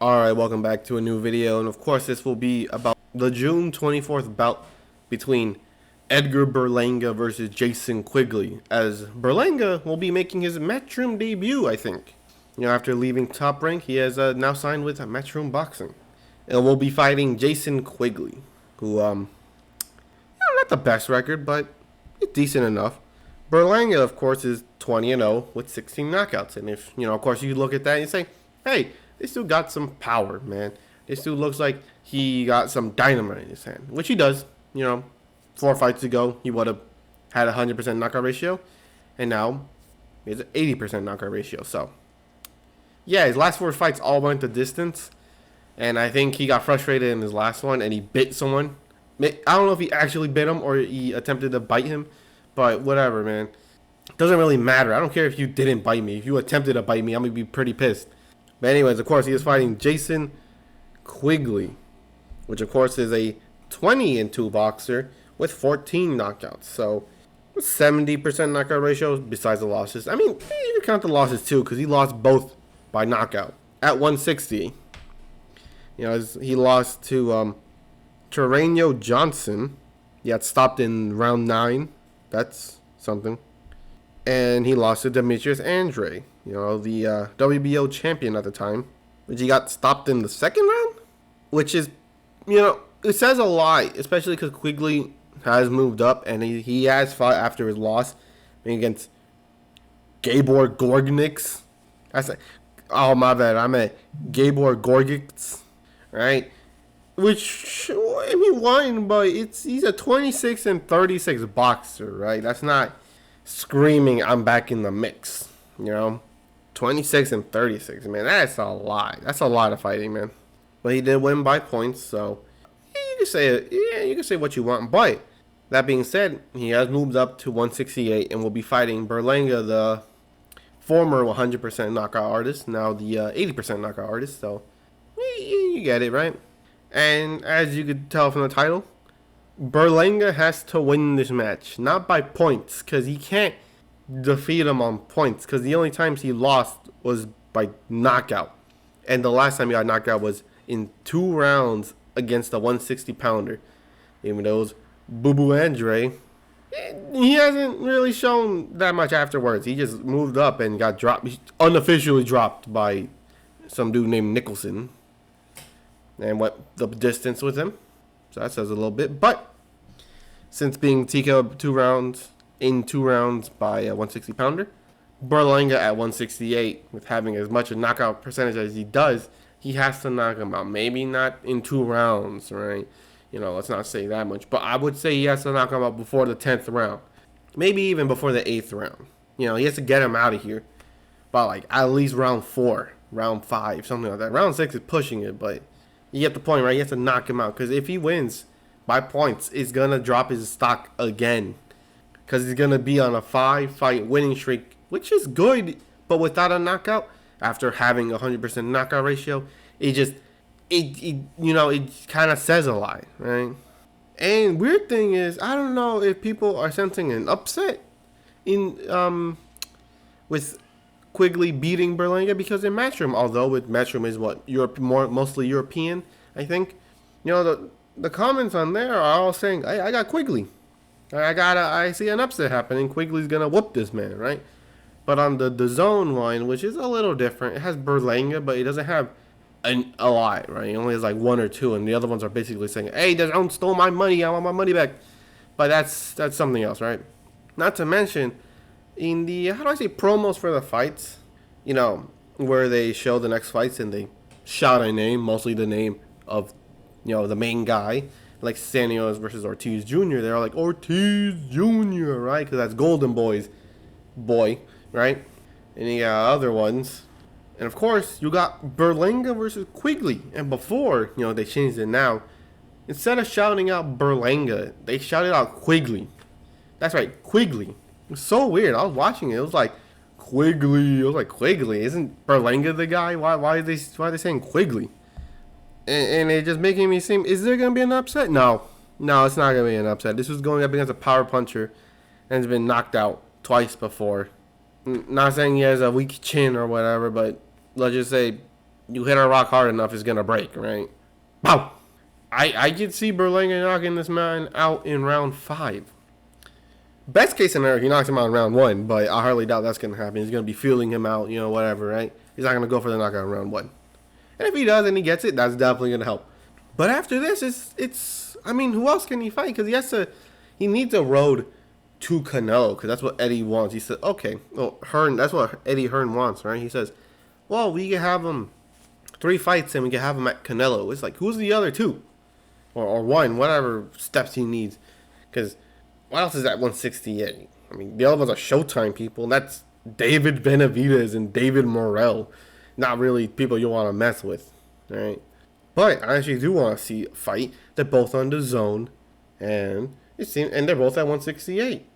Alright, welcome back to a new video, and of course this will be about the June 24th bout between Edgar Berlanga versus Jason Quigley, as Berlanga will be making his Matchroom debut, I think. After leaving Top Rank, he has now signed with Matchroom Boxing. And will be fighting Jason Quigley, who, not the best record, but it's decent enough. Berlanga, of course, is 20-0 with 16 knockouts, and if, of course you look at that and you say, hey, this dude got some power, man. This dude looks like he got some dynamite in his hand, which he does. 4 fights ago, he would have had a 100% knockout ratio, and now he has an 80% knockout ratio. So, yeah, his last 4 fights all went the distance, and I think he got frustrated in his last one, and he bit someone. I don't know if he actually bit him or he attempted to bite him, but whatever, man. It doesn't really matter. I don't care if you didn't bite me. If you attempted to bite me, I'm going to be pretty pissed. But anyways, of course, he is fighting Jason Quigley, which of course is a 20-2 boxer with 14 knockouts. So 70% knockout ratio besides the losses. I mean, you can count the losses too, because he lost both by knockout at 160. He lost to Terreno Johnson. He got stopped in round 9. That's something. And he lost to Demetrius Andre, the WBO champion at the time, which he got stopped in the second round, which is, it says a lot, especially because Quigley has moved up and he has fought after his loss against Gabor Gorgnix. Oh, my bad, I meant Gabor Gorgnix, right? Which, he won, but he's a 26-36 boxer, right? That's not screaming I'm back in the mix, 26-36, man, that's a lot. That's a lot of fighting, man. But he did win by points, so you can say it. Yeah, you can say what you want. But that being said, he has moved up to 168 and will be fighting Berlanga, the former 100% knockout artist, now the 80% knockout artist. So you get it, right? And as you could tell from the title, Berlanga has to win this match, not by points, because he can't defeat him on points, because the only times he lost was by knockout. And the last time he got knocked out was in 2 rounds against a 160-pounder. Even though it was Boo Andre, he hasn't really shown that much afterwards. He just moved up and got dropped, unofficially dropped by some dude named Nicholson. And what the distance with him. So that says a little bit. But since being TKO 2 rounds by a 160-pounder, Berlanga at 168, with having as much a knockout percentage as he does, he has to knock him out. Maybe not in 2 rounds, right? Let's not say that much. But I would say he has to knock him out before the 10th round. Maybe even before the 8th round. He has to get him out of here by at least round 4, round 5, something like that. Round 6 is pushing it, but you get the point, right? You have to knock him out. Because if he wins by points, it's going to drop his stock again. Because he's going to be on a 5-fight winning streak, which is good. But without a knockout, after having a 100% knockout ratio, it kind of says a lot, right? And weird thing is, I don't know if people are sensing an upset in with Quigley beating Berlanga, because in Matchroom, although with Matchroom is mostly European, I think, the comments on there are all saying, hey, I got Quigley. I see an upset happening. Quigley's gonna whoop this man, right? But on the zone one, which is a little different, it has Berlanga, but it doesn't have a lot, right? It only has 1 or 2, and the other ones are basically saying, hey, the zone stole my money, I want my money back. But that's something else, right? Not to mention, in the, promos for the fights, where they show the next fights and they shout a name, mostly the name of, the main guy, like Sanios versus Ortiz Jr., they're like, Ortiz Jr., right? Because that's Golden Boy's boy, right? And you got other ones. And of course, you got Berlanga versus Quigley. And before, they changed it now, instead of shouting out Berlanga, they shouted out Quigley. That's right, Quigley. It was so weird. I was watching it. It was like, Quigley. I was like, Quigley? Isn't Berlanga the guy? Why are they saying Quigley? And it just making me seem, is there going to be an upset? No, it's not going to be an upset. This was going up against a power puncher and has been knocked out twice before. Not saying he has a weak chin or whatever, but let's just say You hit a rock hard enough, it's gonna break, right? Pow! I could see Berlanga knocking this man out in round 5. Best case scenario, he knocks him out in round 1, but I hardly doubt that's gonna happen. He's gonna be feeling him out, whatever, right? He's not gonna go for the knockout in round 1. And if he does and he gets it, that's definitely gonna help. But after this, it's I mean, who else can he fight? Because he needs a road to Canelo, because that's what Eddie wants. He said, okay, well, Hearn, that's what Eddie Hearn wants, right? He says, well, we can have him 3 fights and we can have him at Canelo. It's like, who's the other 2? Or 1, whatever steps he needs. Because what else is at 168? I mean, the other ones are Showtime people. That's David Benavidez and David Morrell. Not really people you want to mess with, right? But I actually do want to see a fight. They're both on the zone, and they're both at 168.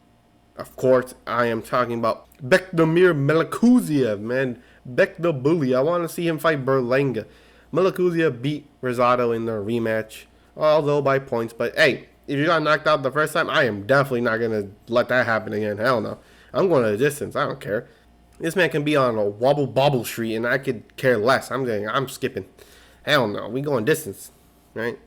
Of course, I am talking about Bekdamir Melikuziev, man. Bek the bully. I want to see him fight Berlanga. Melikuziev beat Rosado in their rematch, although by points. But hey, if you got knocked out the first time, I am definitely not going to let that happen again. Hell no. I'm going to the distance. I don't care. This man can be on a wobble bobble street, and I could care less. I'm skipping. Hell no. We going distance, right?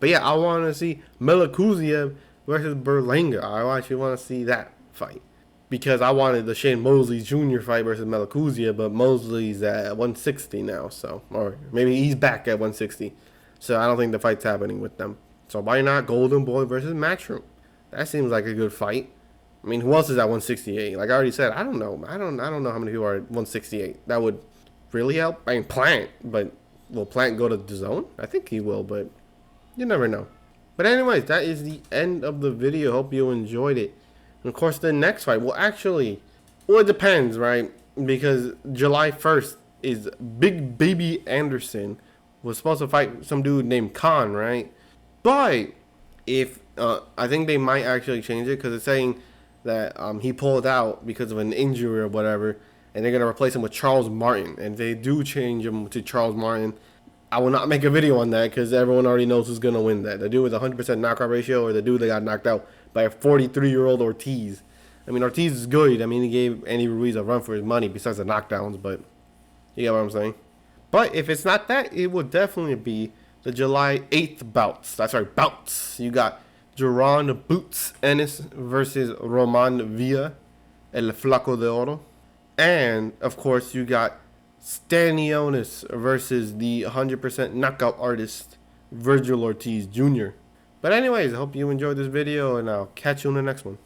But yeah, I want to see Melikuziev versus Berlanga. I actually want to see that fight. Because I wanted the Shane Mosley Jr. fight versus Melikuziev, but Mosley's at 160 now, so, or maybe he's back at 160. So I don't think the fight's happening with them. So why not Golden Boy versus Matchroom? That seems like a good fight. I mean, who else is at 168? Like I already said, I don't know. I don't know how many people are at 168. That would really help. I mean, Plant, but will Plant go to the zone? I think he will, but you never know. But anyways, that is the end of the video. Hope you enjoyed it. And of course, the next fight, it depends, right? Because July 1st is Big Baby Anderson was supposed to fight some dude named Khan, right? But if I think they might actually change it because it's saying that he pulled out because of an injury or whatever, and they're gonna replace him with Charles Martin. And if they do change him to Charles Martin, I will not make a video on that because everyone already knows who's gonna win that. The dude with 100% knockout ratio or the dude that got knocked out by a 43-year-old Ortiz. I mean, Ortiz is good. I mean, he gave Andy Ruiz a run for his money besides the knockdowns, but you get what I'm saying? But if it's not that, it will definitely be the July 8th bouts. That's right, bouts. You got Duran Boots Ennis versus Roman Villa, El Flaco de Oro. And, of course, you got Stanionis versus the 100% knockout artist, Virgil Ortiz Jr. But anyways, I hope you enjoyed this video, and I'll catch you in the next one.